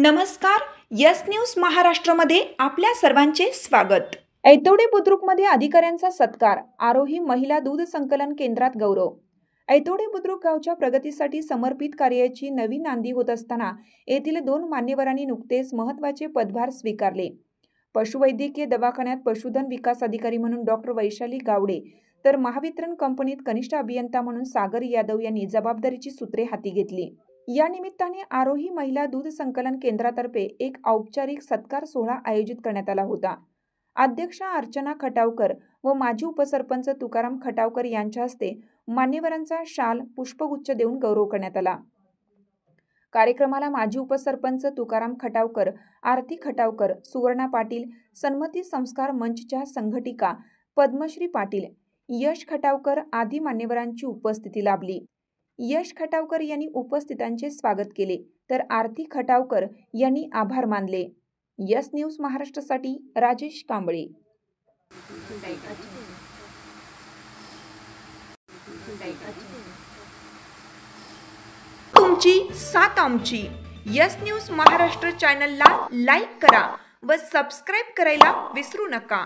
नमस्कार, yes news महाराष्ट्रमध्ये आपल्या सर्वांचे स्वागत। ऐतवडे बुद्रुकमध्ये अधिकाऱ्यांचा सत्कार, आरोही महिला दूध संकलन केंद्रात गौरव। ऐतवडे बुद्रुक गावच्या प्रगतीसाठी समर्पित कार्याची नवी नांदी होत असताना येथील 2 मान्यवरांनी नुकतेच महत्त्वाचे पदभार स्वीकारले। पशुवैद्यकीय दवाखान्यात पशुधन विकास अधिकारी म्हणून डॉक्टर वैशाली गावडे तर महावितरण कंपनीत कनिष्ठ अभियंता म्हणून सागर यादव यांनी जबाबदारीची सूत्रे हाती घेतली। या निमित्ताने आरोही महिला दूध संकलन केंद्रातर्फे एक औपचारिक सत्कार सोहळा आयोजित करण्यात आला होता। अध्यक्षा अर्चना खटावकर व माजी उपसरपंच तुकाराम खटावकर यांच्या हस्ते मान्यवरांचा शाल पुष्पगुच्छ देऊन गौरव करण्यात आला। कार्यक्रमाला माजी उपसरपंच तुकाराम खटावकर, आरती खटावकर, सुवर्णा पाटील, सन्मती संस्कार मंचच्या संघटिका पद्मश्री पाटील, यश खटावकर आदी मान्यवरांची उपस्थिती लाभली। यश खटावकर यांनी उपस्थितांचे स्वागत केले तर आरती खटावकर यांनी आभार मानले। यस न्यूज महाराष्ट्रासाठी राजेश कांबळे। तुमची साथ आमची। यस न्यूज महाराष्ट्र चॅनलला लाईक करा व सबस्क्राइब करायला विसरू नका।